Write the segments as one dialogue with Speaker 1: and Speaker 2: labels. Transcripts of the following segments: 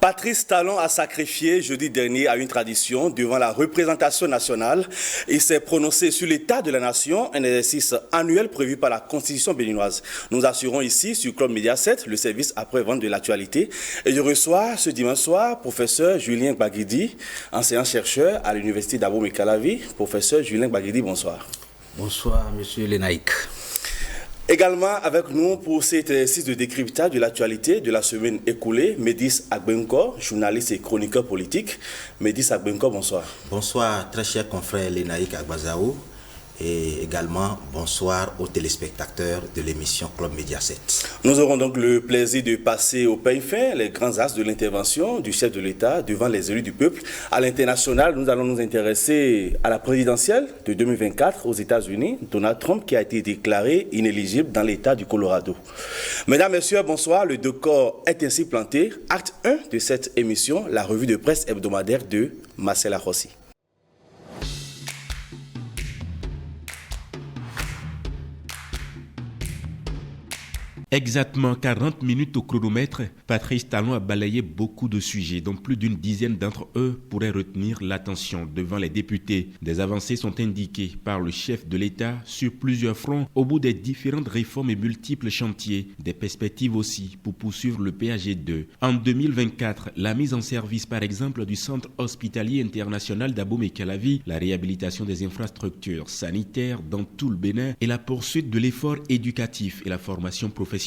Speaker 1: Patrice Talon a sacrifié jeudi dernier à une tradition devant la représentation nationale. Il s'est prononcé sur l'état de la nation, un exercice annuel prévu par la Constitution béninoise. Nous assurons ici sur Club Média 7 le service après-vente de l'actualité. Et je reçois ce dimanche soir professeur Julien Gbaguidi, enseignant-chercheur à l'Université d'Abomey-Calavi. Professeur Julien Gbaguidi, bonsoir.
Speaker 2: Bonsoir, monsieur Lenaïk.
Speaker 1: Également avec nous pour cet exercice de décryptage de l'actualité de la semaine écoulée, Médis Agbenko, journaliste et chroniqueur politique. Médis Agbenko, bonsoir.
Speaker 2: Bonsoir, très cher confrère Lenaïk Agbazaou. Et également bonsoir aux téléspectateurs de l'émission Club Média 7.
Speaker 1: Nous aurons donc le plaisir de passer au peigne fin les grands axes de l'intervention du chef de l'État devant les élus du peuple. À l'international, nous allons nous intéresser à la présidentielle de 2024 aux États-Unis, Donald Trump qui a été déclaré inéligible dans l'État du Colorado. Mesdames, Messieurs, bonsoir. Le décor est ainsi planté. Acte 1 de cette émission, la revue de presse hebdomadaire de Marcela Rossi.
Speaker 3: Exactement 40 minutes au chronomètre, Patrice Talon a balayé beaucoup de sujets, dont plus d'une dizaine d'entre eux pourraient retenir l'attention devant les députés. Des avancées sont indiquées par le chef de l'État sur plusieurs fronts au bout des différentes réformes et multiples chantiers. Des perspectives aussi pour poursuivre le PAG2. En 2024, la mise en service par exemple du centre hospitalier international d'Abomey-Calavi, la réhabilitation des infrastructures sanitaires dans tout le Bénin et la poursuite de l'effort éducatif et la formation professionnelle.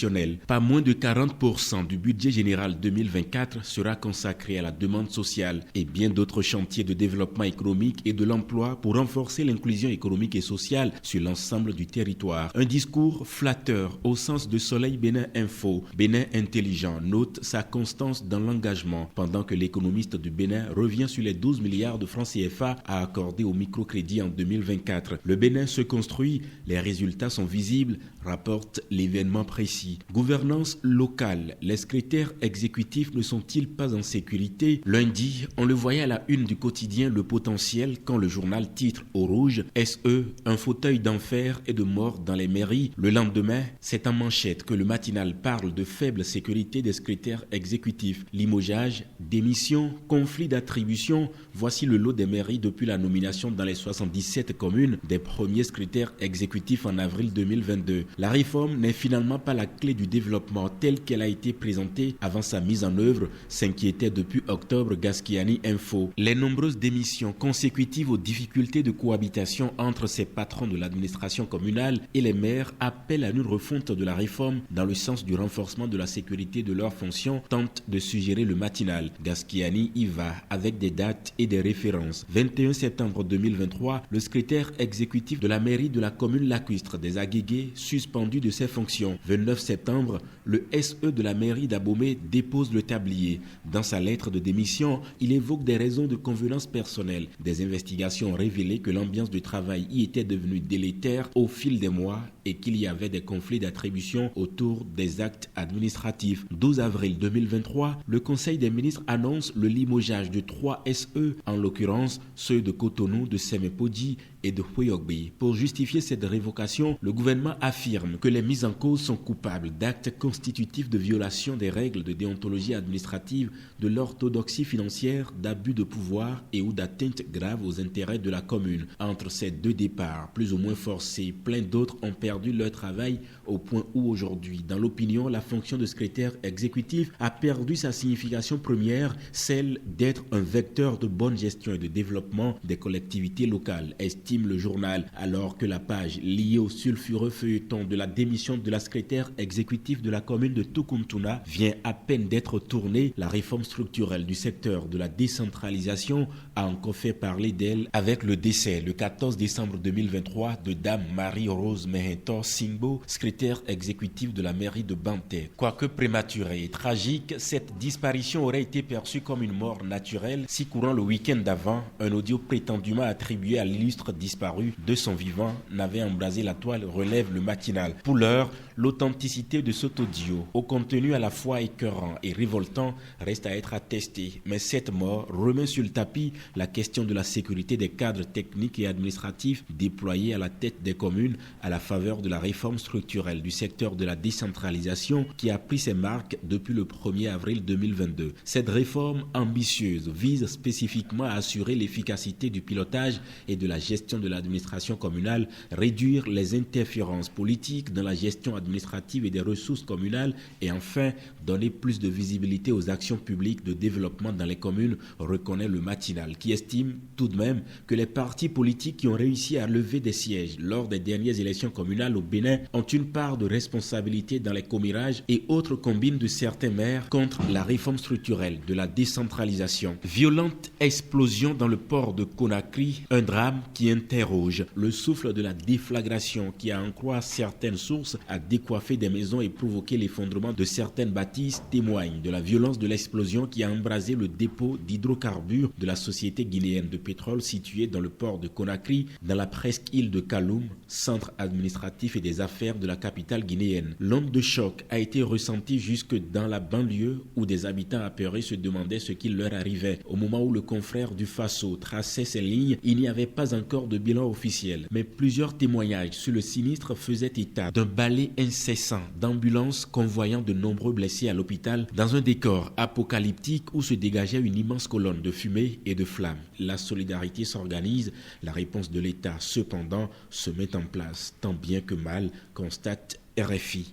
Speaker 3: Pas moins de 40% du budget général 2024 sera consacré à la demande sociale et bien d'autres chantiers de développement économique et de l'emploi pour renforcer l'inclusion économique et sociale sur l'ensemble du territoire. Un discours flatteur au sens de Soleil Bénin Info. Bénin intelligent note sa constance dans l'engagement pendant que l'économiste du Bénin revient sur les 12 milliards de francs CFA à accorder au microcrédit en 2024. Le Bénin se construit, les résultats sont visibles, rapporte l'événement précis. Gouvernance locale. Les secrétaires exécutifs ne sont-ils pas en sécurité? Lundi, on le voyait à la une du quotidien Le Potentiel quand le journal titre au rouge SE, un fauteuil d'enfer et de mort dans les mairies. Le lendemain, c'est en manchette que le matinal parle de faible sécurité des secrétaires exécutifs. Limogeage, démission, conflit d'attribution. Voici le lot des mairies depuis la nomination dans les 77 communes des premiers secrétaires exécutifs en avril 2022. La réforme n'est finalement pas la clé du développement telle qu'elle a été présentée avant sa mise en œuvre, s'inquiétait depuis octobre Gaskiani Info. Les nombreuses démissions consécutives aux difficultés de cohabitation entre ces patrons de l'administration communale et les maires appellent à une refonte de la réforme dans le sens du renforcement de la sécurité de leurs fonctions, tente de suggérer le matinal. Gaskiani y va avec des dates et des références. 21 septembre 2023, le secrétaire exécutif de la mairie de la commune lacustre des Aguégués suspendu de ses fonctions. 29 septembre, le SE de la mairie d'Abomey dépose le tablier. Dans sa lettre de démission, il évoque des raisons de convenance personnelle. Des investigations ont révélé que l'ambiance de travail y était devenue délétère au fil des mois et qu'il y avait des conflits d'attribution autour des actes administratifs. 12 avril 2023, le Conseil des ministres annonce le limogeage de 3 SE, en l'occurrence ceux de Cotonou, de Semepodji et de Houeyogbe. Pour justifier cette révocation, le gouvernement affirme que les mises en cause sont coupables d'actes constitutifs de violation des règles de déontologie administrative, de l'orthodoxie financière, d'abus de pouvoir et ou d'atteintes graves aux intérêts de la commune. Entre ces deux départs, plus ou moins forcés, plein d'autres ont perdu leur travail au point où aujourd'hui, dans l'opinion, la fonction de secrétaire exécutif a perdu sa signification première, celle d'être un vecteur de bonne gestion et de développement des collectivités locales, estime le journal, alors que la page liée au sulfureux feuilleton de la démission de la secrétaire exécutif de la commune de Tukuntuna vient à peine d'être tournée. La réforme structurelle du secteur de la décentralisation a encore fait parler d'elle avec le décès le 14 décembre 2023 de Dame Marie-Rose Mehentor Singbo, secrétaire exécutive de la mairie de Banté. Quoique prématurée et tragique, cette disparition aurait été perçue comme une mort naturelle si courant le week-end d'avant, un audio prétendument attribué à l'illustre disparu de son vivant n'avait embrasé la toile, relève le matinal. Pour l'heure, l'authenticité de cet audio, au contenu à la fois écœurant et révoltant, reste à être attestée. Mais cette mort remet sur le tapis la question de la sécurité des cadres techniques et administratifs déployés à la tête des communes à la faveur lors de la réforme structurelle du secteur de la décentralisation qui a pris ses marques depuis le 1er avril 2022. Cette réforme ambitieuse vise spécifiquement à assurer l'efficacité du pilotage et de la gestion de l'administration communale, réduire les interférences politiques dans la gestion administrative et des ressources communales et enfin donner plus de visibilité aux actions publiques de développement dans les communes, reconnaît le matinal, qui estime tout de même que les partis politiques qui ont réussi à lever des sièges lors des dernières élections communales au Bénin ont une part de responsabilité dans les commérages et autres combines de certains maires contre la réforme structurelle de la décentralisation. Violente explosion dans le port de Conakry, un drame qui interroge. Le souffle de la déflagration qui, à en croire certaines sources, a décoiffé des maisons et provoqué l'effondrement de certaines bâtisses témoigne de la violence de l'explosion qui a embrasé le dépôt d'hydrocarbures de la société guinéenne de pétrole située dans le port de Conakry, dans la presqu'île de Kaloum, centre administratif et des affaires de la capitale guinéenne. L'onde de choc a été ressentie jusque dans la banlieue où des habitants apeurés se demandaient ce qui leur arrivait. Au moment où le confrère du Faso traçait ses lignes, il n'y avait pas encore de bilan officiel, mais plusieurs témoignages sur le sinistre faisaient état d'un balai incessant d'ambulances convoyant de nombreux blessés à l'hôpital dans un décor apocalyptique où se dégageait une immense colonne de fumée et de flammes. La solidarité s'organise, la réponse de l'État cependant se met en place, tant bien que mal, constate RFI.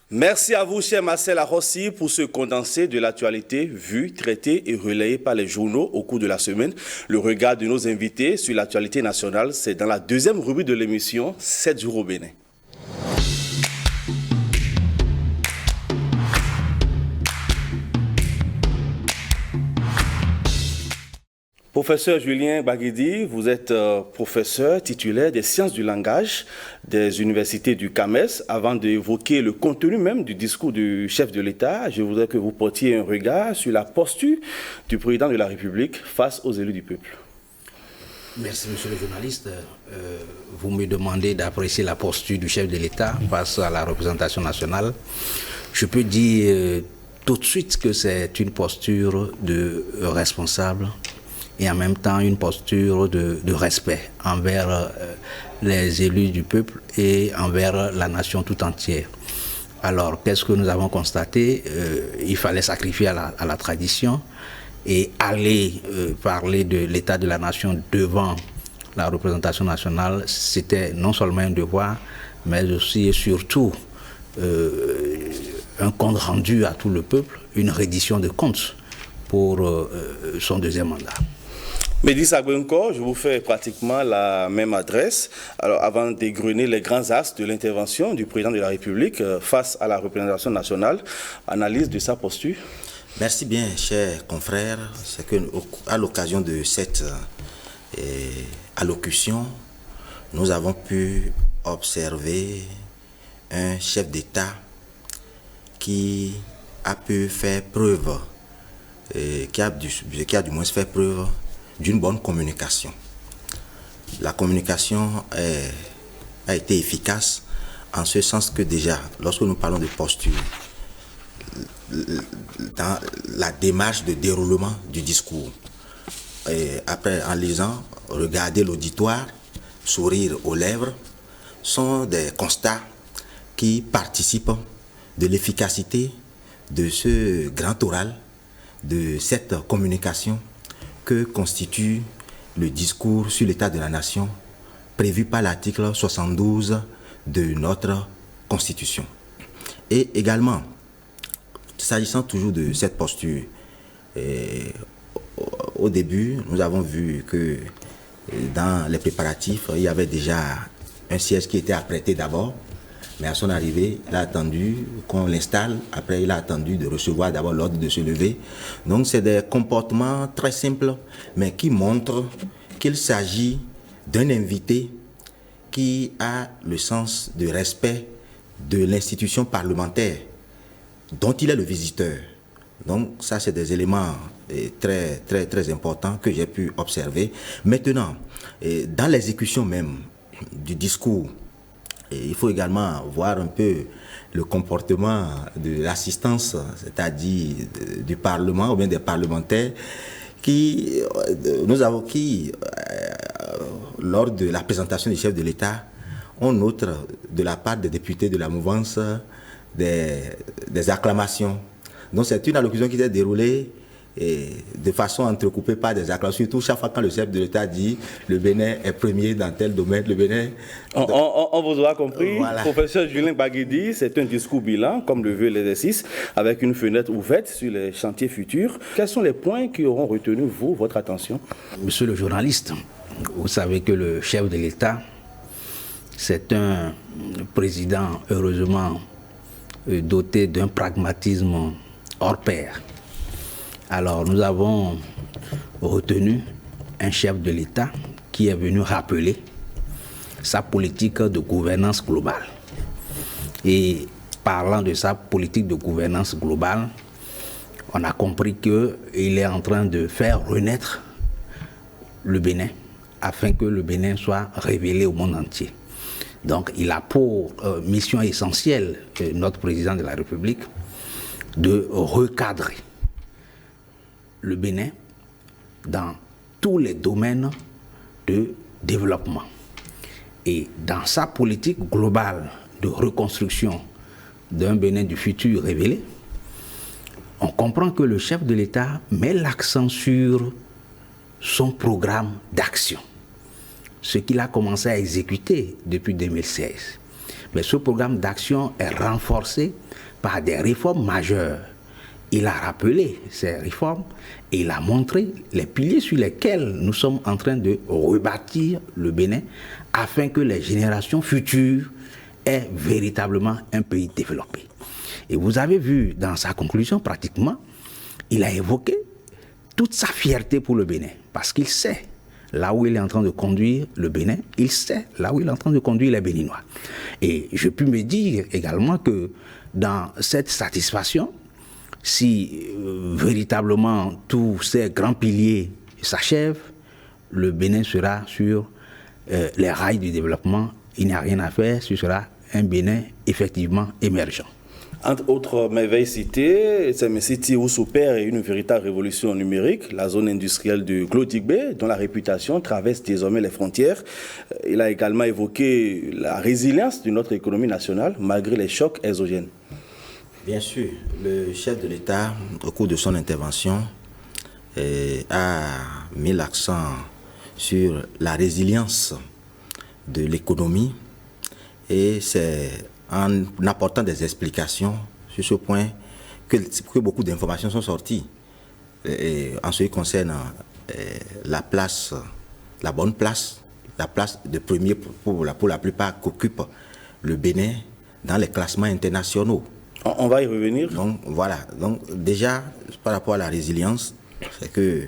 Speaker 1: Merci à vous, cher Marcel Arrossi, pour ce condensé de l'actualité vue, traitée et relayée par les journaux au cours de la semaine. Le regard de nos invités sur l'actualité nationale, c'est dans la deuxième rubrique de l'émission, 7 jours au Bénin. Professeur Julien Baguidi, vous êtes professeur titulaire des sciences du langage des universités du CAMES. Avant d'évoquer le contenu même du discours du chef de l'État, je voudrais que vous portiez un regard sur la posture du président de la République face aux élus du peuple.
Speaker 4: Merci, monsieur le journaliste. Vous me demandez d'apprécier la posture du chef de l'État face à la représentation nationale. Je peux dire tout de suite que c'est une posture de responsable et en même temps une posture de respect envers les élus du peuple et envers la nation tout entière. Alors, qu'est-ce que nous avons constaté? Il fallait sacrifier à la tradition et aller parler de l'état de la nation devant la représentation nationale. C'était non seulement un devoir, mais aussi et surtout un compte rendu à tout le peuple, une reddition de comptes pour son deuxième mandat.
Speaker 1: Mehdi Sagbenko, je vous fais pratiquement la même adresse. Alors, avant d'égrener les grands axes de l'intervention du président de la République face à la représentation nationale, analyse de sa posture.
Speaker 2: Merci bien, chers confrères. C'est qu'à l'occasion de cette allocution, nous avons pu observer un chef d'État qui a pu faire preuve, qui a du moins fait preuve d'une bonne communication. La communication a été efficace en ce sens que déjà, lorsque nous parlons de posture, dans la démarche de déroulement du discours, après en lisant, regarder l'auditoire, sourire aux lèvres, sont des constats qui participent de l'efficacité de ce grand oral, de cette communication que constitue le discours sur l'état de la nation prévu par l'article 72 de notre Constitution. Et également, s'agissant toujours de cette posture, au début, nous avons vu que dans les préparatifs, il y avait déjà un siège qui était apprêté d'abord, mais à son arrivée, il a attendu qu'on l'installe. Après, il a attendu de recevoir d'abord l'ordre de se lever. Donc, c'est des comportements très simples, mais qui montrent qu'il s'agit d'un invité qui a le sens de respect de l'institution parlementaire dont il est le visiteur. Donc, ça, c'est des éléments très, très, très importants que j'ai pu observer. Maintenant, dans l'exécution même du discours Et il faut également voir un peu le comportement de l'assistance, c'est-à-dire du Parlement ou bien des parlementaires lors de la présentation du chef de l'État, on note de la part des députés de la mouvance des acclamations. Donc c'est une allocution qui s'est déroulée de façon entrecoupée par des acclamations, surtout chaque fois quand le chef de l'État dit le Bénin est premier dans tel domaine, le Bénin...
Speaker 1: On vous aura compris,
Speaker 2: voilà.
Speaker 1: Professeur Julien Baguedi, c'est un discours bilan, comme le veut l'exercice, avec une fenêtre ouverte sur les chantiers futurs. Quels sont les points qui auront retenu, votre attention?
Speaker 4: Monsieur le journaliste, vous savez que le chef de l'État, c'est un président heureusement doté d'un pragmatisme hors pair. Alors nous avons retenu un chef de l'État qui est venu rappeler sa politique de gouvernance globale. Et parlant de sa politique de gouvernance globale, on a compris qu'il est en train de faire renaître le Bénin afin que le Bénin soit révélé au monde entier. Donc il a pour mission essentielle, notre président de la République, de recadrer le Bénin dans tous les domaines de développement. Et dans sa politique globale de reconstruction d'un Bénin du futur révélé, on comprend que le chef de l'État met l'accent sur son programme d'action, ce qu'il a commencé à exécuter depuis 2016. Mais ce programme d'action est renforcé par des réformes majeures. Il a rappelé ces réformes et il a montré les piliers sur lesquels nous sommes en train de rebâtir le Bénin afin que les générations futures aient véritablement un pays développé. Et vous avez vu dans sa conclusion pratiquement, il a évoqué toute sa fierté pour le Bénin parce qu'il sait là où il est en train de conduire le Bénin, il sait là où il est en train de conduire les Béninois. Et je puis me dire également que dans cette satisfaction, si véritablement tous ces grands piliers s'achèvent, le Bénin sera sur les rails du développement. Il n'y a rien à faire, ce sera un Bénin effectivement émergent.
Speaker 1: Entre autres merveilles citées, c'est un site où s'opère une véritable révolution numérique, la zone industrielle de Glodigbe, dont la réputation traverse désormais les frontières. Il a également évoqué la résilience de notre économie nationale malgré les chocs exogènes.
Speaker 2: Bien sûr, le chef de l'État, au cours de son intervention, a mis l'accent sur la résilience de l'économie et c'est en apportant des explications sur ce point que beaucoup d'informations sont sorties. Et en ce qui concerne la bonne place, la place de premier pour la plupart qu'occupe le Bénin dans les classements internationaux.
Speaker 1: On va y revenir.
Speaker 2: Donc voilà, donc déjà par rapport à la résilience, c'est que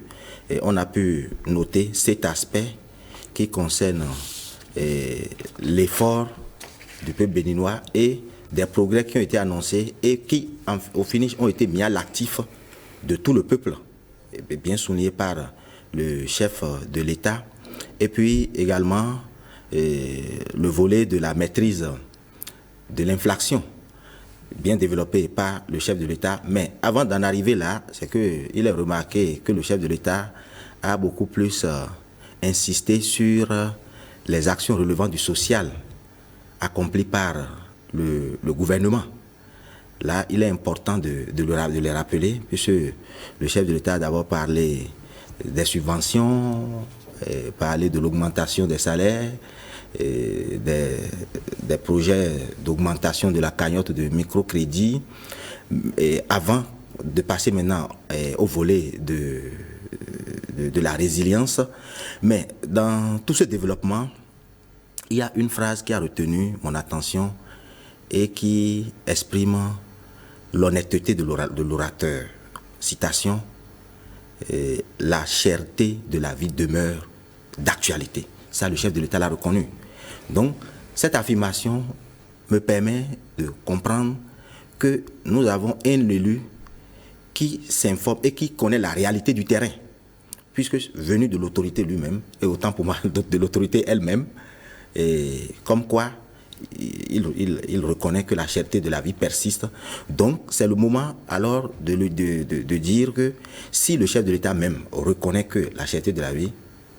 Speaker 2: on a pu noter cet aspect qui concerne l'effort du peuple béninois et des progrès qui ont été annoncés et qui au finish ont été mis à l'actif de tout le peuple, et bien souligné par le chef de l'État, et puis également le volet de la maîtrise de l'inflation, bien développé par le chef de l'État. Mais avant d'en arriver là, c'est qu'il est remarqué que le chef de l'État a beaucoup plus insisté sur les actions relevant du social accomplies par le gouvernement. Là, il est important de les rappeler, puisque le chef de l'État a d'abord parlé des subventions, parlé de l'augmentation des salaires, des projets d'augmentation de la cagnotte de microcrédit, et avant de passer maintenant au volet de la résilience. Mais dans tout ce développement, il y a une phrase qui a retenu mon attention et qui exprime l'honnêteté de l'orateur. Citation, la cherté de la vie demeure d'actualité. Ça, le chef de l'État l'a reconnu. Donc, cette affirmation me permet de comprendre que nous avons un élu qui s'informe et qui connaît la réalité du terrain, puisque venu de l'autorité lui-même, et autant pour moi de l'autorité elle-même, et comme quoi il reconnaît que la cherté de la vie persiste. Donc, c'est le moment alors de dire que si le chef de l'État même reconnaît que la cherté de la vie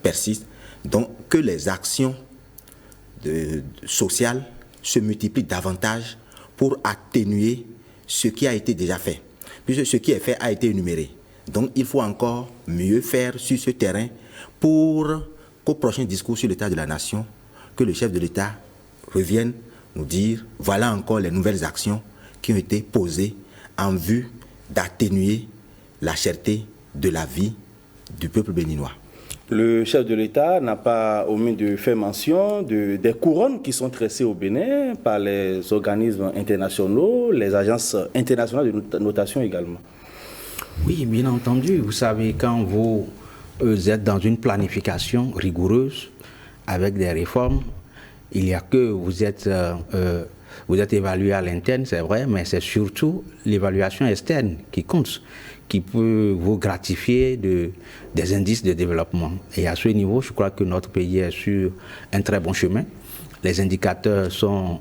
Speaker 2: persiste, donc que les actions sociales se multiplient davantage pour atténuer ce qui a été déjà fait. Puisque ce qui est fait a été énuméré. Donc, il faut encore mieux faire sur ce terrain pour qu'au prochain discours sur l'état de la nation, que le chef de l'État revienne nous dire voilà encore les nouvelles actions qui ont été posées en vue d'atténuer la cherté de la vie du peuple béninois.
Speaker 1: Le chef de l'État n'a pas omis de faire mention des couronnes qui sont tressées au Bénin par les organismes internationaux, les agences internationales de notation également.
Speaker 4: Oui, bien entendu. Vous savez, quand vous êtes dans une planification rigoureuse avec des réformes, il n'y a que vous êtes évalué à l'interne, c'est vrai, mais c'est surtout l'évaluation externe qui compte, qui peut vous gratifier des indices de développement. Et à ce niveau, je crois que notre pays est sur un très bon chemin. Les indicateurs sont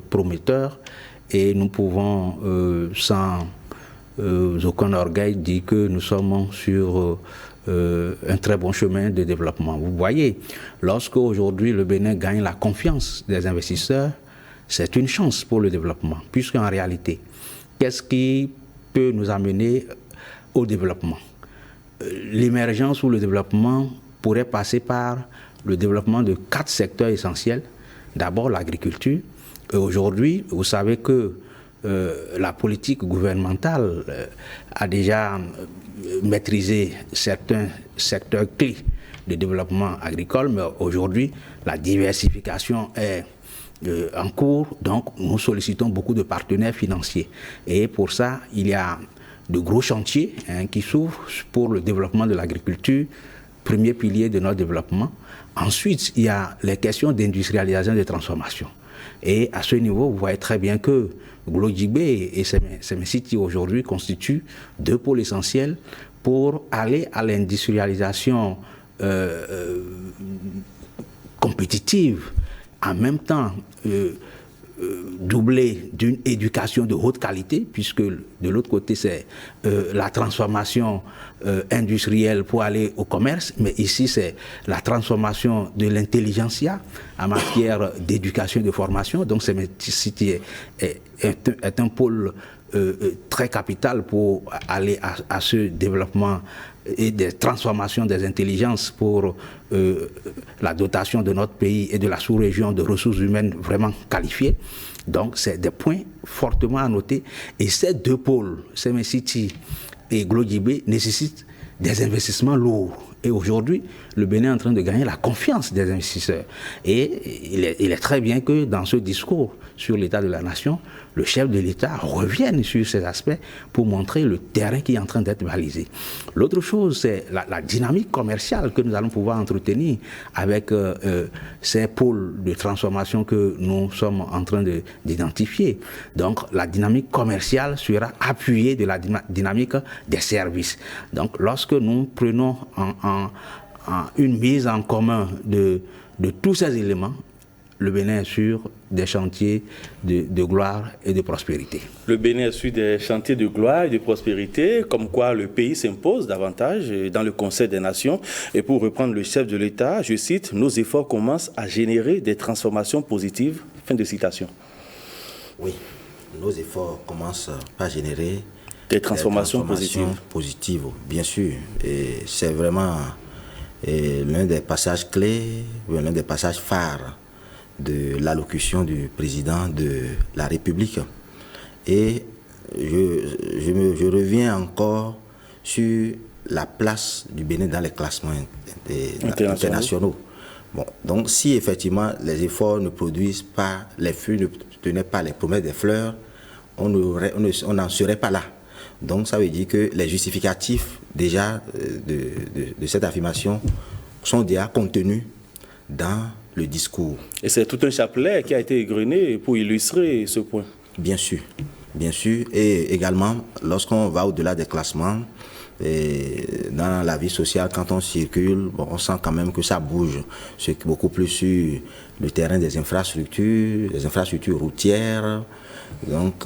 Speaker 4: prometteurs et nous pouvons, sans aucun orgueil, dire que nous sommes sur un très bon chemin de développement. Vous voyez, lorsque aujourd'hui le Bénin gagne la confiance des investisseurs, c'est une chance pour le développement, puisqu'en réalité, qu'est-ce qui peut nous amener au développement? L'émergence ou le développement pourrait passer par le développement de 4 secteurs essentiels. D'abord l'agriculture. Aujourd'hui, vous savez que la politique gouvernementale a déjà maîtrisé certains secteurs clés de développement agricole, mais aujourd'hui, la diversification est en cours, donc nous sollicitons beaucoup de partenaires financiers. Et pour ça, il y a de gros chantiers qui s'ouvrent pour le développement de l'agriculture, premier pilier de notre développement. Ensuite, il y a les questions d'industrialisation et de transformation. Et à ce niveau, vous voyez très bien que Glodjibé et Semesiti aujourd'hui constituent 2 pôles essentiels pour aller à l'industrialisation compétitive, en même temps doublée d'une éducation de haute qualité, puisque de l'autre côté c'est la transformation industrielle pour aller au commerce, mais ici c'est la transformation de l'intelligentsia en matière d'éducation et de formation. Donc Semesiti est un pôle très capital pour aller à ce développement et des transformations des intelligences pour la dotation de notre pays et de la sous-région de ressources humaines vraiment qualifiées. Donc c'est des points fortement à noter. Et ces 2 pôles, Semesiti et Glodjibé, nécessitent des investissements lourds. Et aujourd'hui, le Bénin est en train de gagner la confiance des investisseurs. Et il est très bien que dans ce discours sur l'état de la nation, le chef de l'État revienne sur ces aspects pour montrer le terrain qui est en train d'être balisé. L'autre chose, c'est la dynamique commerciale que nous allons pouvoir entretenir avec ces pôles de transformation que nous sommes en train d'identifier. Donc la dynamique commerciale sera appuyée de la dynamique des services. Donc lorsque nous prenons une mise en commun de tous ces éléments, le Bénin est sur des chantiers de gloire et de prospérité.
Speaker 1: Le Bénin est sur des chantiers de gloire et de prospérité, comme quoi le pays s'impose davantage dans le Conseil des Nations. Et pour reprendre le chef de l'État, je cite, « Nos efforts commencent à générer des transformations positives ». Fin de citation.
Speaker 2: Oui, nos efforts commencent à générer
Speaker 1: des transformations
Speaker 2: positives, bien sûr. Et c'est vraiment l'un des passages clés, l'un des passages phares de l'allocution du président de la République. Et je reviens encore sur la place du Bénin dans les classements internationaux. Bon, donc si effectivement les efforts ne produisent pas les fruits, ne tenaient pas les promesses des fleurs, on n'en serait pas là. Donc ça veut dire que les justificatifs déjà de cette affirmation sont déjà contenus dans le discours.
Speaker 1: Et c'est tout un chapelet qui a été égrené pour illustrer ce point.
Speaker 2: Bien sûr, bien sûr. Et également, lorsqu'on va au-delà des classements, Et dans la vie sociale, quand on circule, bon, on sent quand même que ça bouge. C'est beaucoup plus sur le terrain des infrastructures routières, donc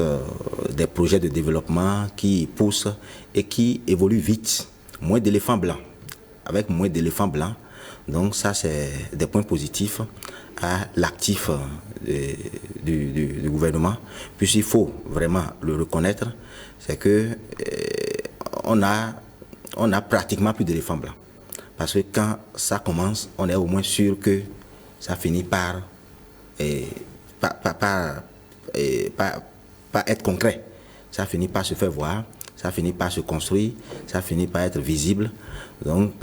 Speaker 2: des projets de développement qui poussent et qui évoluent vite. Moins d'éléphants blancs, avec moins d'éléphants blancs. Donc ça, c'est des points positifs à l'actif du gouvernement. Puisqu'il faut vraiment le reconnaître, c'est que on a pratiquement plus d'éléphants blancs. Parce que quand ça commence, on est au moins sûr que ça finit par être concret. Ça finit par se faire voir, ça finit par se construire, ça finit par être visible. Donc,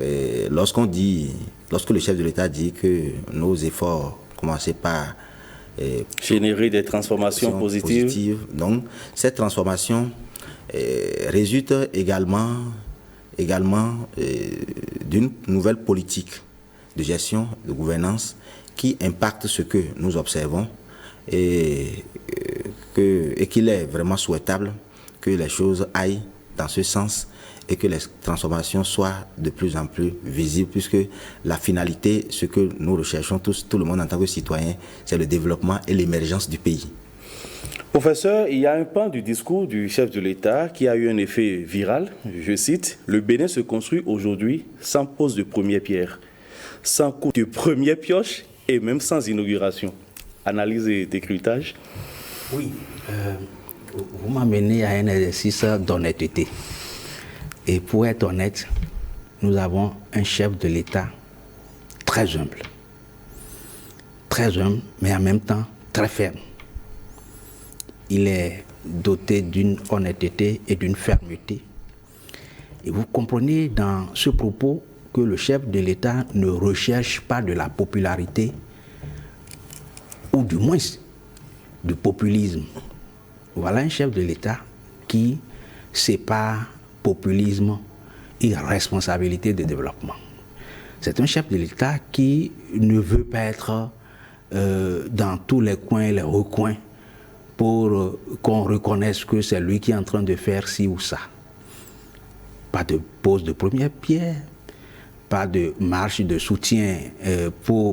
Speaker 2: lorsque le chef de l'État dit que nos efforts commençaient par
Speaker 1: générer des transformations positives.
Speaker 2: Donc, cette transformation résulte également d'une nouvelle politique de gestion, de gouvernance qui impacte ce que nous observons et qu'il est vraiment souhaitable que les choses aillent dans ce sens et que les transformations soient de plus en plus visibles, puisque la finalité, ce que nous recherchons tous, tout le monde en tant que citoyen, c'est le développement et l'émergence du pays.
Speaker 1: Professeur, il y a un pan du discours du chef de l'État qui a eu un effet viral. Je cite, « Le Bénin se construit aujourd'hui sans pose de première pierre, sans coup de première pioche et même sans inauguration. » Analyse et décryptage.
Speaker 4: Oui, vous m'amenez à un exercice d'honnêteté. Et pour être honnête, nous avons un chef de l'État très humble, mais en même temps très ferme. Il est doté d'une honnêteté et d'une fermeté. Et vous comprenez dans ce propos que le chef de l'État ne recherche pas de la popularité, ou du moins du populisme. Voilà un chef de l'État qui sépare populisme et responsabilité de développement. C'est un chef de l'État qui ne veut pas être dans tous les coins et les recoins pour qu'on reconnaisse que c'est lui qui est en train de faire ci ou ça. Pas de pose de première pierre, pas de marche de soutien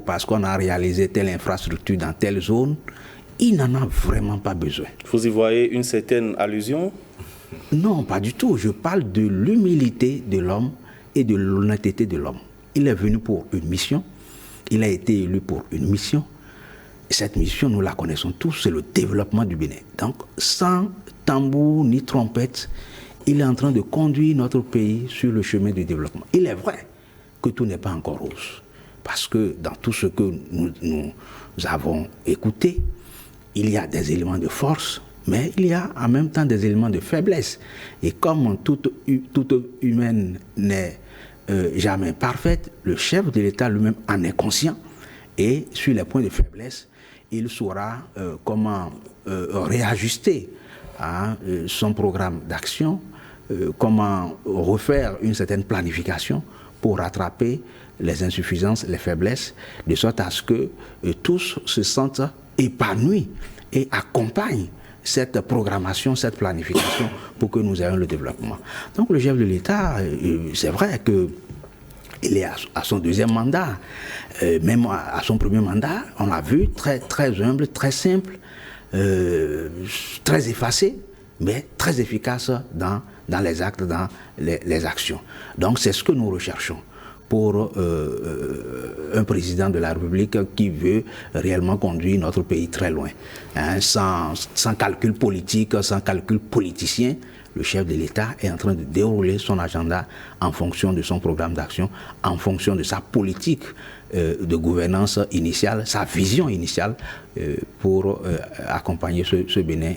Speaker 4: parce qu'on a réalisé telle infrastructure dans telle zone. Il n'en a vraiment pas besoin.
Speaker 1: Vous y voyez une certaine allusion?
Speaker 4: Non, pas du tout. Je parle de l'humilité de l'homme et de l'honnêteté de l'homme. Il est venu pour une mission. Il a été élu pour une mission. Et cette mission, nous la connaissons tous, c'est le développement du Bénin. Donc, sans tambour ni trompette, il est en train de conduire notre pays sur le chemin du développement. Il est vrai que tout n'est pas encore rose. Parce que dans tout ce que nous avons écouté, il y a des éléments de force, mais il y a en même temps des éléments de faiblesse. Et comme toute humaine n'est jamais parfaite, le chef de l'État lui-même en est conscient. Et sur les points de faiblesse, il saura comment réajuster son programme d'action, comment refaire une certaine planification pour rattraper les insuffisances, les faiblesses, de sorte à ce que tous se sentent épanouis et accompagnent cette programmation, cette planification pour que nous ayons le développement. Donc le chef de l'État, c'est vrai qu'il est à son deuxième mandat, même à son premier mandat, on l'a vu, très humble, très simple, très effacé, mais très efficace dans les actes, dans les actions. Donc c'est ce que nous recherchons pour un président de la République qui veut réellement conduire notre pays très loin. Sans calcul politique, sans calcul politicien, le chef de l'État est en train de dérouler son agenda en fonction de son programme d'action, en fonction de sa politique de gouvernance initiale, sa vision initiale pour accompagner ce Bénin,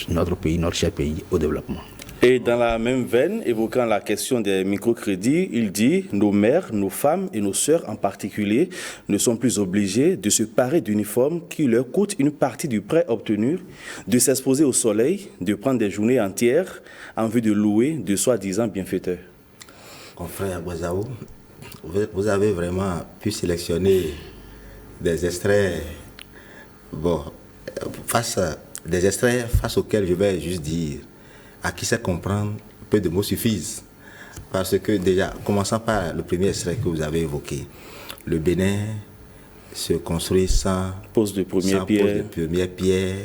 Speaker 4: notre pays, notre cher pays, au développement.
Speaker 1: Et dans la même veine, évoquant la question des microcrédits, il dit « Nos mères, nos femmes et nos sœurs en particulier ne sont plus obligées de se parer d'uniformes qui leur coûtent une partie du prêt obtenu, de s'exposer au soleil, de prendre des journées entières en vue de louer de soi-disant bienfaiteurs. »
Speaker 2: Confrère Boisao, vous avez vraiment pu sélectionner des extraits, face auxquels je vais juste dire, à qui sait comprendre, peu de mots suffisent. Parce que déjà, commençant par le premier extrait que vous avez évoqué, le Bénin se construit sans
Speaker 1: pose de première pierre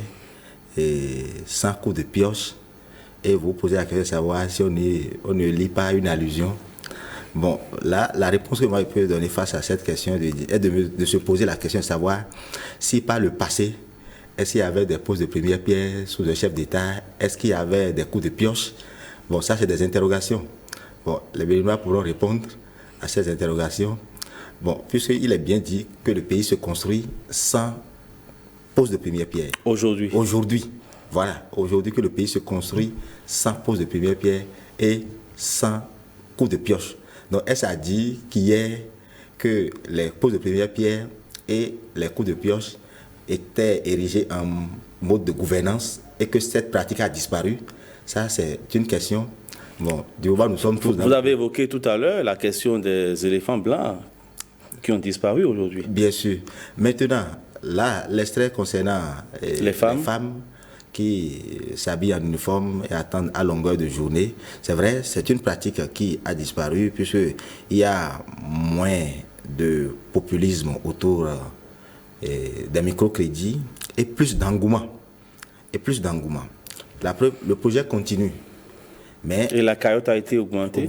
Speaker 2: et sans coup de pioche. Et vous posez la question de savoir si on ne lit pas une allusion. Bon, là, la réponse que moi je peux donner face à cette question est de se poser la question de savoir si par le passé, est-ce qu'il y avait des poses de première pierre sous un chef d'État? Est-ce qu'il y avait des coups de pioche? Bon, ça, c'est des interrogations. Bon, les Béninois pourront répondre à ces interrogations. Bon, puisqu'il est bien dit que le pays se construit sans pose de première pierre.
Speaker 1: Aujourd'hui.
Speaker 2: Aujourd'hui. Voilà. Aujourd'hui que le pays se construit sans pose de première pierre et sans coup de pioche. Donc, est-ce à dire que les poses de première pierre et les coups de pioche étaient érigés en mode de gouvernance et que cette pratique a disparu? Ça, c'est une question. Bon, du moment où nous sommes tous
Speaker 1: Vous avez évoqué tout à l'heure la question des éléphants blancs qui ont disparu aujourd'hui.
Speaker 2: Bien sûr. Maintenant, là, l'extrait concernant les femmes qui s'habillent en uniforme et attendent à longueur de journée, c'est vrai, c'est une pratique qui a disparu puisqu'il y a moins de populisme autour des microcrédits et plus d'engouement. Le projet continue.
Speaker 1: Et la cagnotte a été augmentée.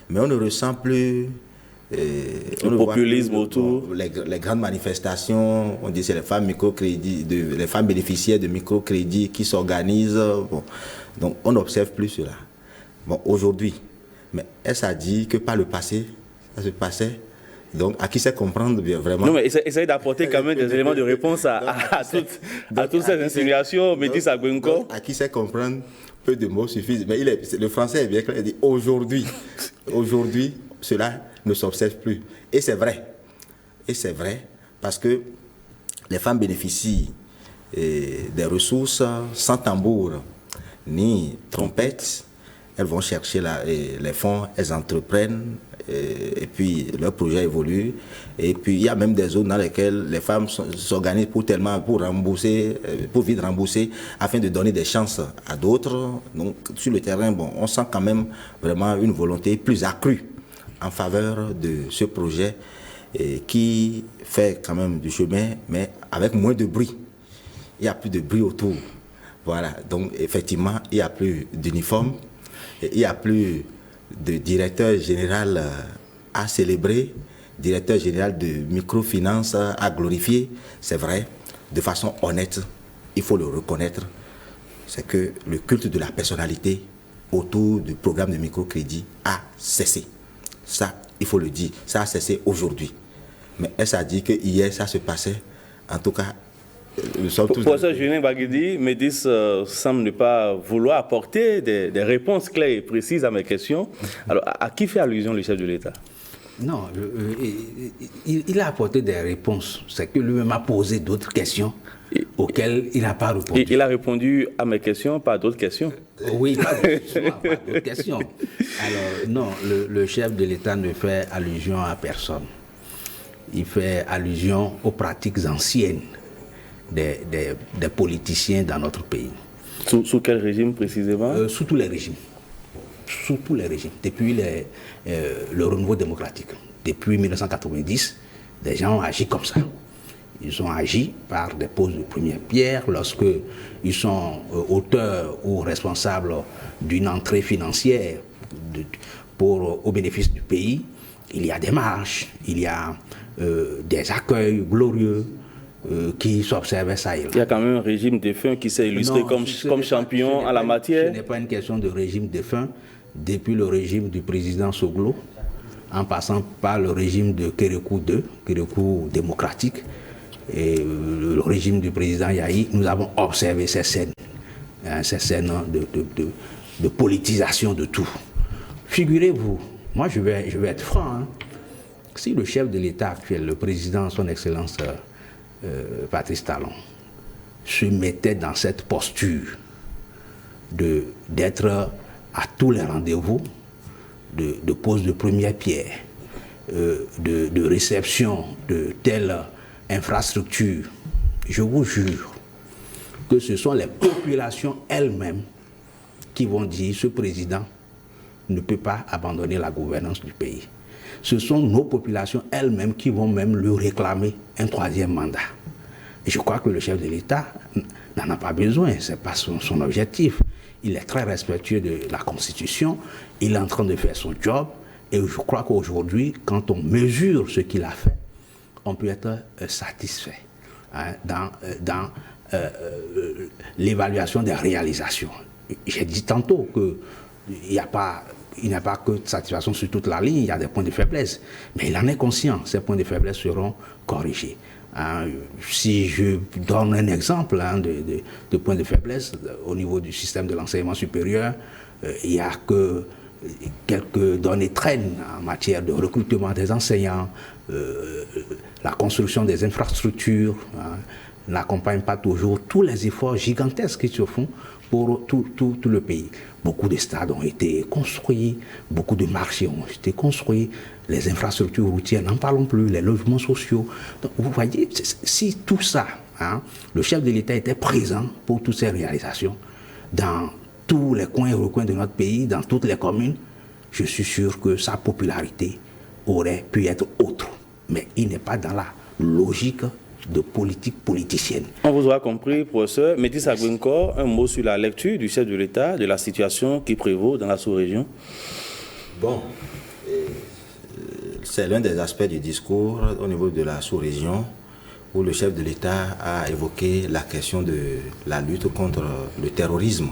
Speaker 2: Mais on ne ressent plus
Speaker 1: le populisme autour.
Speaker 2: Les grandes manifestations, on dit c'est les femmes microcrédits, les femmes bénéficiaires de microcrédits qui s'organisent. Bon. Donc on n'observe plus cela. Bon, aujourd'hui, mais est-ce à dire que par le passé, ça se passait? Donc, à qui sait comprendre bien vraiment?
Speaker 1: Non, mais essayez d'apporter quand même des éléments de réponse à toutes ces insinuations, Métis Agbenko.
Speaker 2: À qui sait comprendre? Peu de mots suffisent. Mais le français est bien clair. Il dit aujourd'hui, cela ne s'observe plus. Et c'est vrai. Parce que les femmes bénéficient des ressources sans tambour ni trompette. Elles vont chercher les fonds, elles entreprennent et puis leur projet évolue. Et puis il y a même des zones dans lesquelles les femmes s'organisent pour vite rembourser afin de donner des chances à d'autres. Donc sur le terrain, bon, on sent quand même vraiment une volonté plus accrue en faveur de ce projet qui fait quand même du chemin, mais avec moins de bruit. Il n'y a plus de bruit autour. Voilà, donc effectivement, il n'y a plus d'uniforme. Il n'y a plus de directeur général à célébrer, directeur général de microfinance à glorifier. C'est vrai, de façon honnête, il faut le reconnaître, c'est que le culte de la personnalité autour du programme de microcrédit a cessé. Ça, il faut le dire, ça a cessé aujourd'hui. Mais est-ce à dire que hier, ça se passait? En tout cas,
Speaker 1: Professeur Julien Baguidi, Métis semble ne pas vouloir apporter des réponses claires et précises à mes questions. Alors, à qui fait allusion le chef de l'État?
Speaker 4: Non, il a apporté des réponses. C'est que lui-même a posé d'autres questions auxquelles il n'a pas répondu.
Speaker 1: Il a répondu à mes questions par d'autres questions?
Speaker 4: Oui, par d'autres questions. Alors, non, le chef de l'État ne fait allusion à personne. Il fait allusion aux pratiques anciennes des politiciens dans notre pays.
Speaker 1: Sous quel régime précisément?
Speaker 4: Sous tous les régimes. Sous tous les régimes. Depuis le renouveau démocratique. Depuis 1990, des gens ont agi comme ça. Ils ont agi par des poses de première pierre lorsque ils sont auteurs ou responsables d'une entrée financière au bénéfice du pays. Il y a des marches, il y a des accueils glorieux qui s'observent ça et là.
Speaker 1: Il y a quand même un régime défunt qui s'est illustré comme champion en la matière.
Speaker 4: Ce n'est pas une question de régime défunt. Depuis le régime du président Soglo, en passant par le régime de Kérékou II, Kérékou démocratique, et le régime du président Yahi, nous avons observé ces scènes de politisation de tout. Figurez-vous, moi je vais être franc, hein, si le chef de l'État actuel, le président, son Excellence Patrice Talon, se mettait dans cette posture d'être à tous les rendez-vous, de pose de première pierre, de réception de telle infrastructure, je vous jure que ce sont les populations elles-mêmes qui vont dire ce président ne peut pas abandonner la gouvernance du pays. Ce sont nos populations elles-mêmes qui vont même lui réclamer un 3e mandat. Et je crois que le chef de l'État n'en a pas besoin, ce n'est pas son objectif. Il est très respectueux de la Constitution, il est en train de faire son job, et je crois qu'aujourd'hui, quand on mesure ce qu'il a fait, on peut être satisfait dans l'évaluation des réalisations. J'ai dit tantôt qu'il n'y a pas que de satisfaction sur toute la ligne, il y a des points de faiblesse. Mais il en est conscient, ces points de faiblesse seront corrigés. Si je donne un exemple de points de faiblesse au niveau du système de l'enseignement supérieur, il n'y a que quelques données traînent en matière de recrutement des enseignants, la construction des infrastructures n'accompagne pas toujours tous les efforts gigantesques qui se font pour tout le pays. Beaucoup de stades ont été construits, beaucoup de marchés ont été construits, les infrastructures routières, n'en parlons plus, les logements sociaux. Donc, vous voyez, si tout ça, le chef de l'État était présent pour toutes ces réalisations, dans tous les coins et recoins de notre pays, dans toutes les communes, je suis sûr que sa popularité aurait pu être autre. Mais il n'est pas dans la logique de politique politicienne.
Speaker 1: On vous aura compris, professeur. Métis Agbenkor, un mot sur la lecture du chef de l'État, de la situation qui prévaut dans la sous-région.
Speaker 2: Bon, c'est l'un des aspects du discours au niveau de la sous-région où le chef de l'État a évoqué la question de la lutte contre le terrorisme,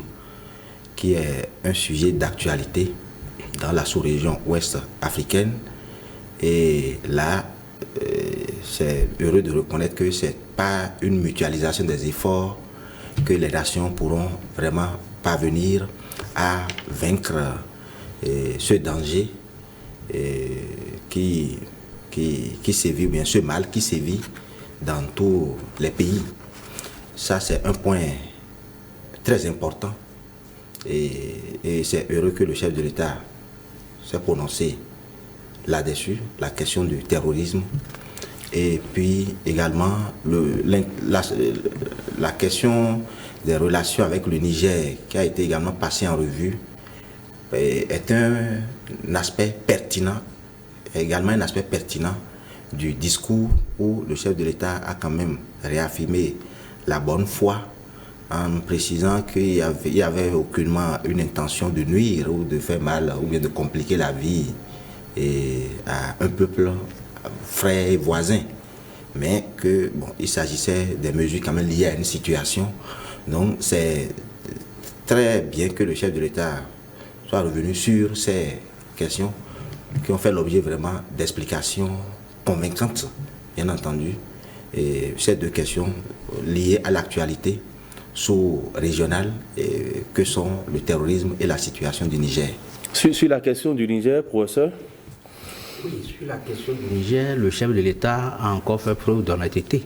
Speaker 2: qui est un sujet d'actualité dans la sous-région ouest africaine. Et là, c'est heureux de reconnaître que ce n'est pas une mutualisation des efforts que les nations pourront vraiment parvenir à vaincre ce danger qui sévit, bien ce mal qui sévit dans tous les pays. Ça, c'est un point très important et c'est heureux que le chef de l'État s'est prononcé là-dessus, la question du terrorisme, et puis également la question des relations avec le Niger, qui a été également passée en revue, est un aspect pertinent, également un aspect pertinent du discours où le chef de l'État a quand même réaffirmé la bonne foi en précisant qu'il n'y avait aucunement une intention de nuire ou de faire mal ou bien de compliquer la vie à un peuple frère et voisin, mais que il s'agissait des mesures quand même liées à une situation. Donc c'est très bien que le chef de l'État soit revenu sur ces questions qui ont fait l'objet vraiment d'explications convaincantes, bien entendu, et ces deux questions liées à l'actualité sous-régionale que sont le terrorisme et la situation du Niger.
Speaker 1: Sur la question du Niger, professeur?
Speaker 4: Oui, sur la question du Niger, le chef de l'État a encore fait preuve d'honnêteté.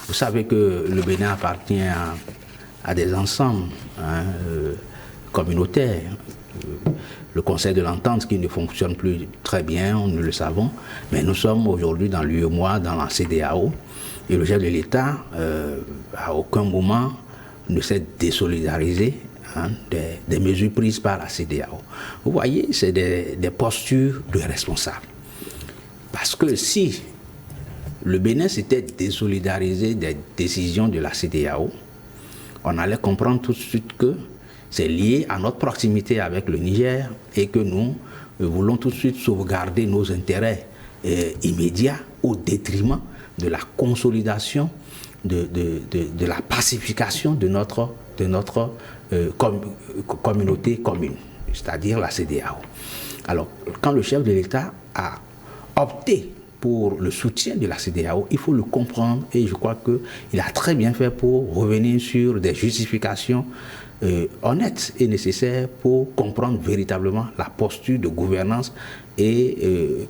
Speaker 4: Vous savez que le Bénin appartient à des ensembles communautaires. Le Conseil de l'Entente qui ne fonctionne plus très bien, nous le savons, mais nous sommes aujourd'hui dans l'UEMOA, dans la CEDEAO, et le chef de l'État, à aucun moment, ne s'est désolidarisé des mesures prises par la CEDEAO. Vous voyez, c'est des postures de responsables. Parce que si le Bénin s'était désolidarisé des décisions de la CEDEAO, on allait comprendre tout de suite que c'est lié à notre proximité avec le Niger et que nous voulons tout de suite sauvegarder nos intérêts immédiats au détriment de la consolidation, de la pacification de notre communauté commune, c'est-à-dire la CEDEAO. Alors, quand le chef de l'État a opté pour le soutien de la CEDEAO, il faut le comprendre et je crois qu'il a très bien fait pour revenir sur des justifications honnêtes et nécessaires pour comprendre véritablement la posture de gouvernance et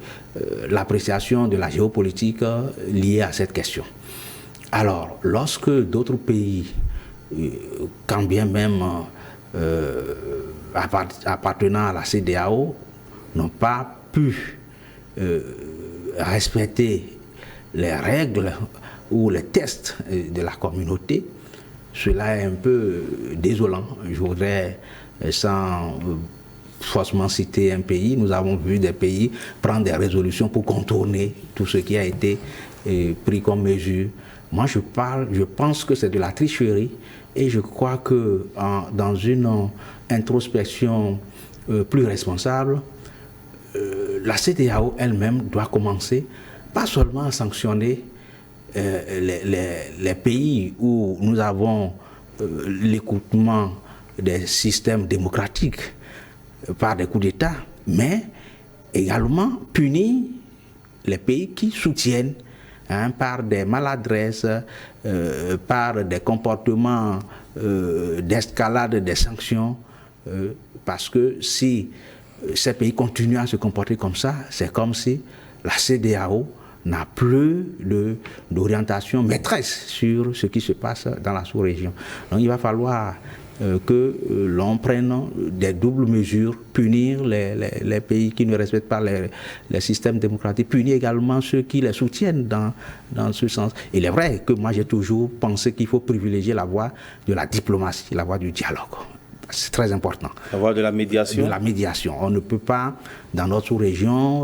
Speaker 4: l'appréciation de la géopolitique liée à cette question. Alors, lorsque d'autres pays, quand bien même appartenant à la CEDEAO, n'ont pas pu respecter les règles ou les tests de la communauté, cela est un peu désolant. Je voudrais, sans faussement citer un pays, nous avons vu des pays prendre des résolutions pour contourner tout ce qui a été pris comme mesure. Moi, je pense que c'est de la tricherie et je crois que dans une introspection plus responsable, la CEDEAO elle-même doit commencer pas seulement à sanctionner les pays où nous avons l'écoutement des systèmes démocratiques par des coups d'État, mais également punir les pays qui soutiennent par des maladresses, par des comportements d'escalade des sanctions, parce que si ces pays continuent à se comporter comme ça, c'est comme si la CEDEAO n'a plus d'orientation maîtresse sur ce qui se passe dans la sous-région. Donc il va falloir que l'on prenne des doubles mesures, punir les pays qui ne respectent pas les systèmes démocratiques, punir également ceux qui les soutiennent dans ce sens. Il est vrai que moi j'ai toujours pensé qu'il faut privilégier la voie de la diplomatie, la voie du dialogue. C'est très important.
Speaker 1: La voie de la médiation.
Speaker 4: De la médiation. On ne peut pas, dans notre sous-région,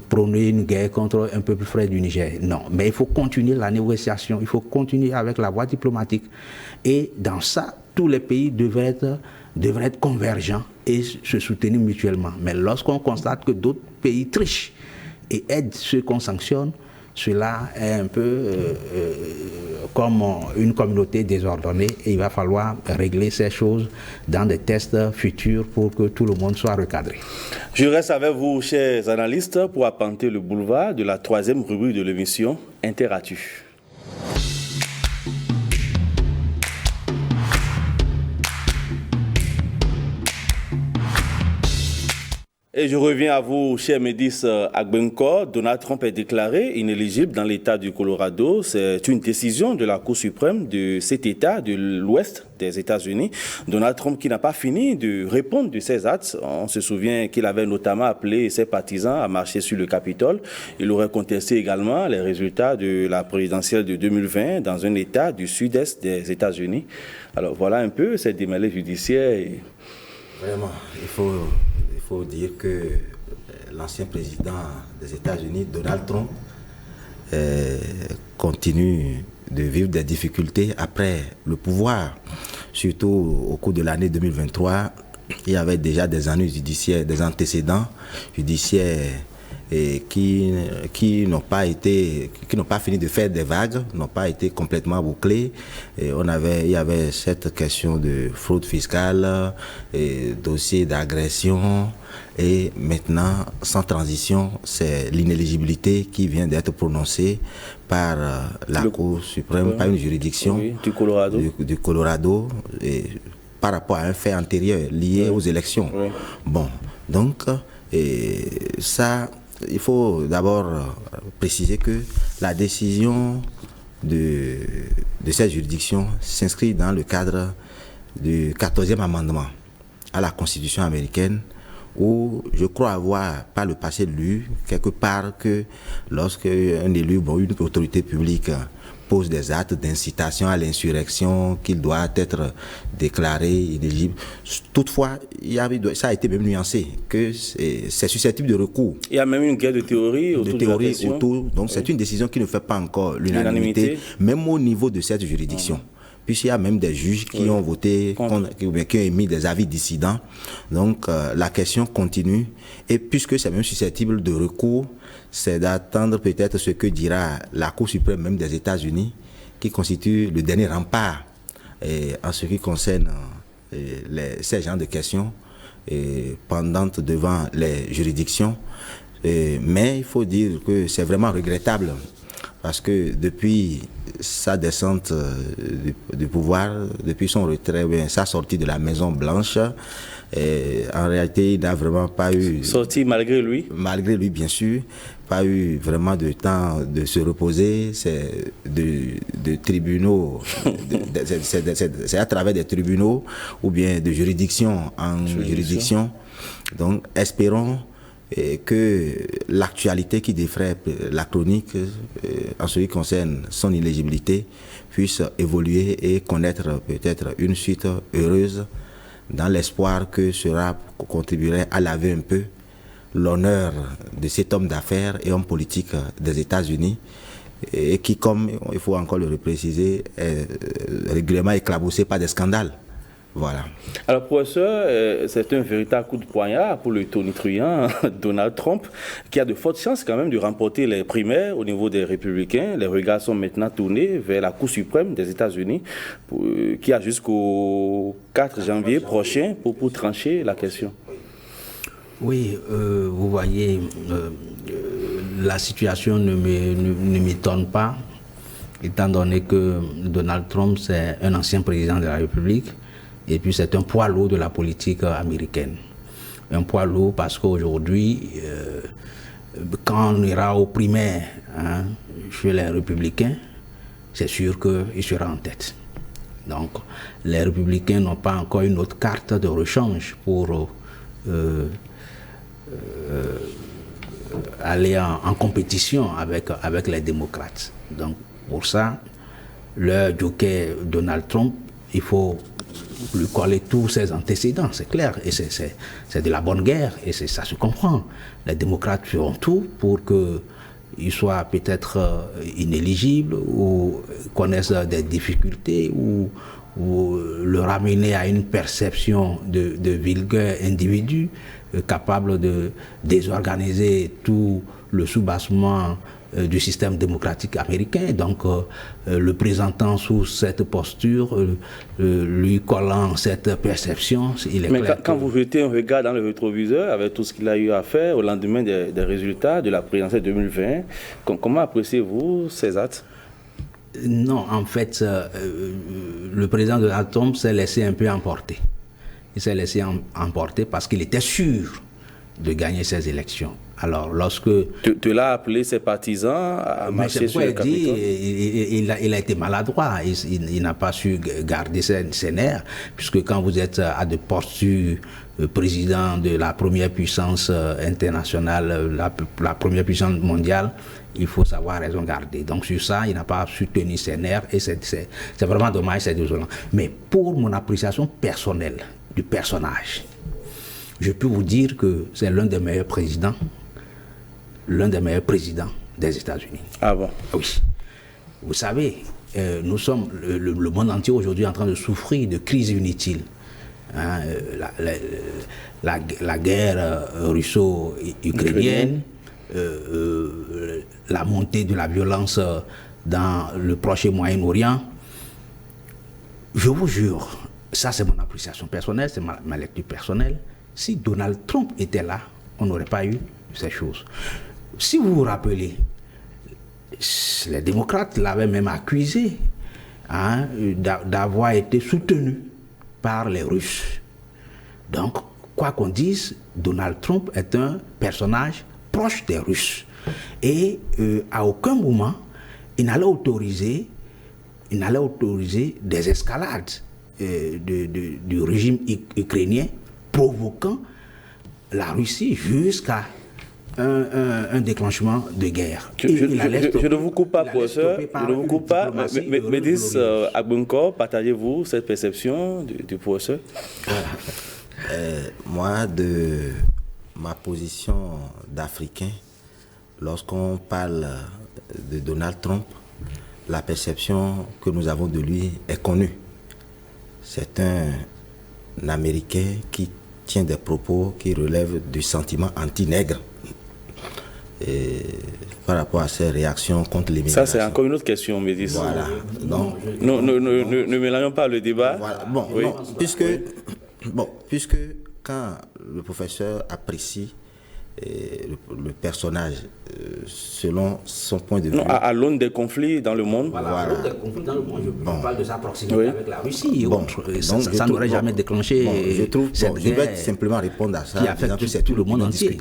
Speaker 4: prôner une guerre contre un peuple frère du Niger. Non, mais il faut continuer la négociation, il faut continuer avec la voie diplomatique. Et dans ça, tous les pays devraient être convergents et se soutenir mutuellement. Mais lorsqu'on constate que d'autres pays trichent et aident ceux qu'on sanctionne, cela est un peu comme une communauté désordonnée et il va falloir régler ces choses dans des tests futurs pour que tout le monde soit recadré.
Speaker 1: Je reste avec vous, chers analystes, pour appâter le boulevard de la troisième rubrique de l'émission Interactu. Et je reviens à vous, cher Médis Agbenko. Donald Trump est déclaré inéligible dans l'État du Colorado. C'est une décision de la Cour suprême de cet État de l'Ouest des États-Unis. Donald Trump qui n'a pas fini de répondre de ses actes. On se souvient qu'il avait notamment appelé ses partisans à marcher sur le Capitole. Il aurait contesté également les résultats de la présidentielle de 2020 dans un État du sud-est des États-Unis. Alors voilà un peu cette démêlée judiciaire.
Speaker 2: Vraiment, il faut dire que l'ancien président des États-Unis, Donald Trump, continue de vivre des difficultés après le pouvoir. Surtout au cours de l'année 2023, il y avait déjà des années judiciaires, des antécédents judiciaires qui n'ont pas fini de faire des vagues, n'ont pas été complètement bouclés. Et il y avait cette question de fraude fiscale, dossier d'agression, et maintenant, sans transition, c'est l'inéligibilité qui vient d'être prononcée par la Cour suprême, par une juridiction du Colorado, et par rapport à un fait antérieur lié aux élections. Oui. Bon, donc, ça, il faut d'abord préciser que la décision de cette juridiction s'inscrit dans le cadre du 14e amendement à la Constitution américaine, où je crois avoir par le passé lu quelque part que lorsque un élu, une autorité publique pose des actes d'incitation à l'insurrection, qu'il doit être déclaré inéligible. Toutefois, ça a été même nuancé, que c'est susceptible de recours.
Speaker 1: Il y a même une guerre de théorie autour.
Speaker 2: Donc c'est une décision qui ne fait pas encore l'unanimité, même au niveau de cette juridiction. Puisqu'il y a même des juges qui ont voté, qui ont émis des avis dissidents. Donc la question continue. Et puisque c'est même susceptible de recours, c'est d'attendre peut-être ce que dira la Cour suprême même des États-Unis, qui constitue le dernier rempart en ce qui concerne ces genres de questions pendantes devant les juridictions. Mais il faut dire que c'est vraiment regrettable, parce que depuis sa descente du pouvoir, depuis son retrait, sa sortie de la Maison Blanche, en réalité, il n'a vraiment pas eu...
Speaker 1: Sorti malgré lui?
Speaker 2: Malgré lui, bien sûr. Pas eu vraiment de temps de se reposer. C'est de tribunaux, c'est à travers des tribunaux ou bien de juridiction en juridiction. Donc, espérons que l'actualité qui défraie la chronique en ce qui concerne son inéligibilité puisse évoluer et connaître peut-être une suite heureuse dans l'espoir que cela contribuerait à laver un peu l'honneur de cet homme d'affaires et homme politique des États-Unis, et qui, comme il faut encore le repréciser, est régulièrement éclaboussé par des scandales. Voilà.
Speaker 1: Alors, professeur, c'est un véritable coup de poignard pour le tonitruant Donald Trump, qui a de fortes chances quand même de remporter les primaires au niveau des républicains. Les regards sont maintenant tournés vers la Cour suprême des États-Unis, qui a jusqu'au 4 janvier prochain pour trancher la question.
Speaker 4: Oui, vous voyez, la situation ne m'étonne pas, étant donné que Donald Trump, c'est un ancien président de la République, et puis c'est un poids lourd de la politique américaine. Un poids lourd parce qu'aujourd'hui, quand on ira aux primaires chez les républicains, c'est sûr qu'il sera en tête. Donc, les républicains n'ont pas encore une autre carte de rechange pour aller en compétition avec les démocrates. Donc, pour ça, le jockey Donald Trump, il faut lui coller tous ses antécédents, c'est clair, et c'est de la bonne guerre, et ça se comprend. Les démocrates feront tout pour qu'il soit peut-être inéligible ou connaisse des difficultés ou le ramener à une perception de vulgaire individu capable de désorganiser tout le soubassement du système démocratique américain. Donc, le présentant sous cette posture, lui collant cette perception, il est
Speaker 1: Mais
Speaker 4: clair.
Speaker 1: quand vous jetez un regard dans le rétroviseur avec tout ce qu'il a eu à faire au lendemain des résultats de la présidentielle 2020, comment appréciez-vous ces actes?
Speaker 4: Non, en fait, le président Donald Trump s'est laissé un peu emporter. Il s'est laissé emporter parce qu'il était sûr de gagner ces élections. Alors, lorsque...
Speaker 1: Tu l'as appelé ses partisans à marcher sur le Capitole?
Speaker 4: Il a été maladroit. Il n'a pas su garder ses nerfs, puisque quand vous êtes à de postures président de la première puissance internationale, la première puissance mondiale, il faut savoir raison garder. Donc sur ça, il n'a pas su tenir ses nerfs et c'est vraiment dommage, c'est désolant. Mais pour mon appréciation personnelle du personnage, je peux vous dire que c'est l'un des meilleurs présidents des États-Unis. Ah bon? Oui. Vous savez, nous sommes, le monde entier aujourd'hui en train de souffrir de crises inutiles. Hein, la guerre russo-ukrainienne, la montée de la violence dans le Proche et Moyen-Orient. Je vous jure, ça c'est mon appréciation personnelle, c'est ma lecture personnelle. Si Donald Trump était là, on n'aurait pas eu ces choses. Si vous vous rappelez, les démocrates l'avaient même accusé d'avoir été soutenu par les Russes. Donc, quoi qu'on dise, Donald Trump est un personnage proche des Russes. Et à aucun moment, il n'allait autoriser des escalades du régime ukrainien provoquant la Russie jusqu'à un déclenchement de guerre.
Speaker 1: Je ne vous coupe pas, professeur. Je ne vous coupe pas. Médis Agbunkor, partagez-vous cette perception du professeur?
Speaker 2: Moi, de ma position d'Africain, lorsqu'on parle de Donald Trump, la perception que nous avons de lui est connue. C'est un Américain qui tient des propos qui relèvent du sentiment anti-nègre. Et par rapport à ses réactions contre l'immigration.
Speaker 1: Ça, c'est encore une autre question, Médis.
Speaker 2: Voilà. Donc,
Speaker 1: ne mélangeons pas le débat.
Speaker 2: Voilà. Bon,
Speaker 1: oui.
Speaker 2: Non, puisque quand le professeur apprécie le personnage selon son point de vue.
Speaker 1: Non, à l'aune des conflits dans le monde.
Speaker 4: Voilà. À l'aune des conflits dans le monde, je parle de sa proximité avec la Russie. Ça n'aurait jamais déclenché cette guerre.
Speaker 2: Je vais simplement répondre à ça.
Speaker 4: Qui affecte c'est tout le monde entier.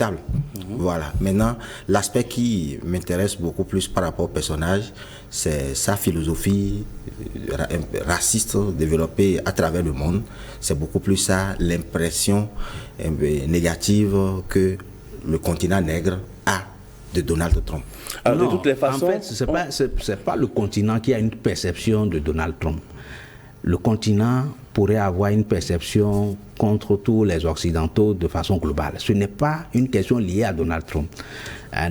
Speaker 2: Voilà. Maintenant, l'aspect qui m'intéresse beaucoup plus par rapport au personnage, c'est sa philosophie raciste développée à travers le monde. C'est beaucoup plus ça, l'impression négative que le continent nègre a de Donald Trump.
Speaker 4: Alors, de toutes les façons, en fait, c'est pas le continent qui a une perception de Donald Trump. Le continent pourrait avoir une perception contre tous les Occidentaux de façon globale. Ce n'est pas une question liée à Donald Trump.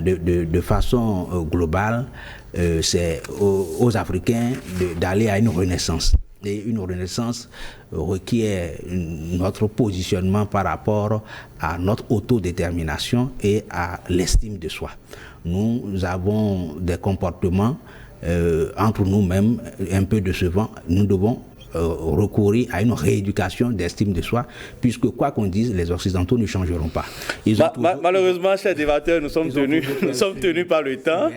Speaker 4: De façon globale, c'est aux Africains d'aller à une renaissance. Et une renaissance requiert notre positionnement par rapport à notre autodétermination et à l'estime de soi. Nous avons des comportements entre nous-mêmes un peu décevants. Nous devons recourir à une rééducation d'estime de soi, puisque quoi qu'on dise, les Occidentaux ne changeront pas.
Speaker 1: Malheureusement, chers débatteurs, nous sommes tenus par le temps.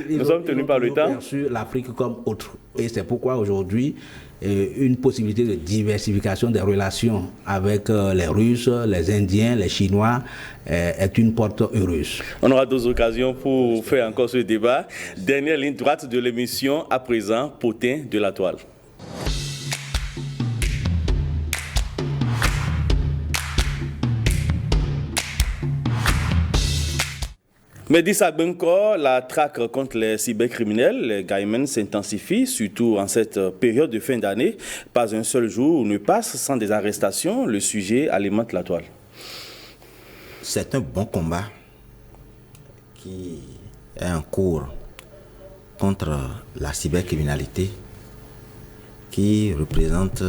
Speaker 1: Nous sommes tenus par le temps.
Speaker 4: Perçu l'Afrique comme autre. Et c'est pourquoi aujourd'hui, une possibilité de diversification des relations avec les Russes, les Indiens, les Chinois est une porte heureuse.
Speaker 1: On aura d'autres occasions pour faire encore ce débat. Dernière ligne droite de l'émission, à présent, Potin de la Toile. Mehdi Sagbenko, la traque contre les cybercriminels, les Gaimen s'intensifie, surtout en cette période de fin d'année. Pas un seul jour ne passe sans des arrestations. Le sujet alimente la toile.
Speaker 2: C'est un bon combat qui est en cours contre la cybercriminalité qui représente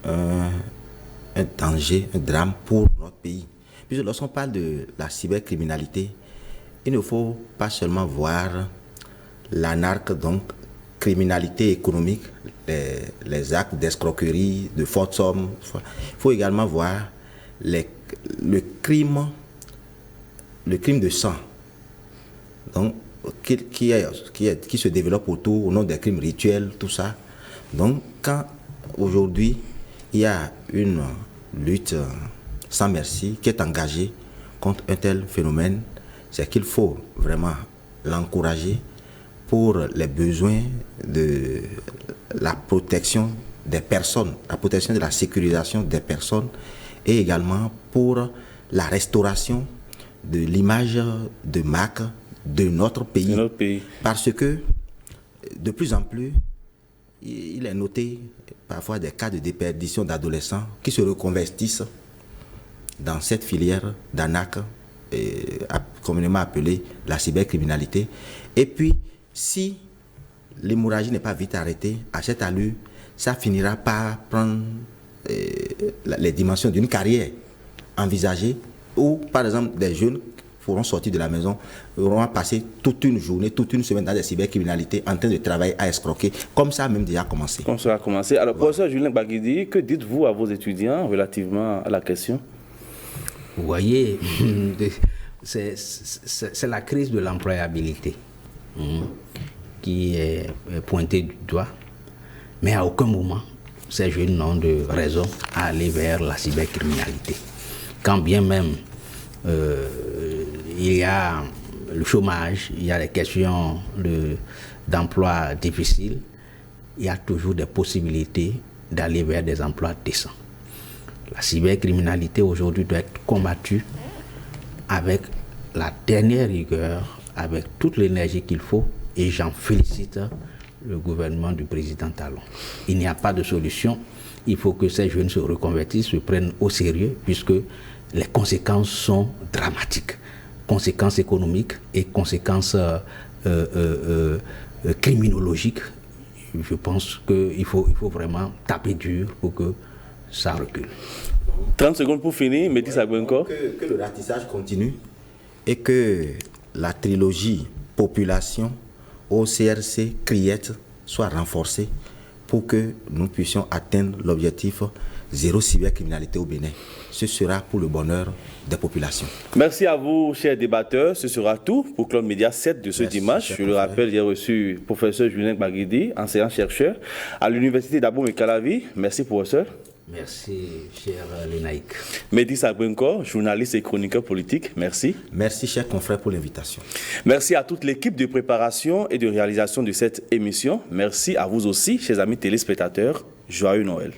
Speaker 2: un danger, un drame pour notre pays. Puisque lorsqu'on parle de la cybercriminalité, il ne faut pas seulement voir donc criminalité économique, les actes d'escroquerie, de fortes sommes. Il faut également voir le crime de sang, donc qui se développe autour au nom des crimes rituels, tout ça. Donc, quand aujourd'hui il y a une lutte sans merci qui est engagée contre un tel phénomène, c'est qu'il faut vraiment l'encourager pour les besoins de la protection des personnes, la protection de la sécurisation des personnes et également pour la restauration de l'image de marque de notre pays. Parce que de plus en plus, il est noté parfois des cas de déperdition d'adolescents qui se reconvertissent dans cette filière d'arnaque, communément appelée la cybercriminalité. Et puis, si l'hémorragie n'est pas vite arrêtée, à cette allure, ça finira par prendre les dimensions d'une carrière envisagée, où, par exemple, des jeunes pourront sortir de la maison, auront passé toute une journée, toute une semaine dans des cybercriminalités en train de travailler à escroquer, comme ça a même déjà commencé.
Speaker 1: Comme ça a commencé. Alors, professeur Julien Baguidi, que dites-vous à vos étudiants relativement à la question?
Speaker 4: Vous voyez, c'est la crise de l'employabilité qui est pointée du doigt, mais à aucun moment ces jeunes n'ont de raison à aller vers la cybercriminalité. Quand bien même il y a le chômage, il y a les questions d'emploi difficiles, il y a toujours des possibilités d'aller vers des emplois décents. La cybercriminalité aujourd'hui doit être combattue avec la dernière rigueur, avec toute l'énergie qu'il faut, et j'en félicite le gouvernement du président Talon. Il n'y a pas de solution, il faut que ces jeunes se reconvertissent, se prennent au sérieux, puisque les conséquences sont dramatiques. Conséquences économiques et conséquences criminologiques. Je pense qu'il faut vraiment taper dur pour que ça recule.
Speaker 1: 30 secondes pour finir, Mehdi Sagbenko.
Speaker 2: Que le ratissage continue et que la trilogie population, OCRC, CRIET soit renforcée pour que nous puissions atteindre l'objectif zéro cybercriminalité au Bénin. Ce sera pour le bonheur des populations.
Speaker 1: Merci à vous, chers débatteurs. Ce sera tout pour Cloud Média 7 de ce dimanche. Je le rappelle, j'ai reçu le professeur Julien Baguidi, enseignant-chercheur à l'Université d'Abomey-Calavi. Merci, professeur.
Speaker 4: Merci, cher Lénaïque.
Speaker 1: Mehdi Sagbenko, journaliste et chroniqueur politique, merci.
Speaker 2: Merci, chers confrères, pour l'invitation.
Speaker 1: Merci à toute l'équipe de préparation et de réalisation de cette émission. Merci à vous aussi, chers amis téléspectateurs. Joyeux Noël.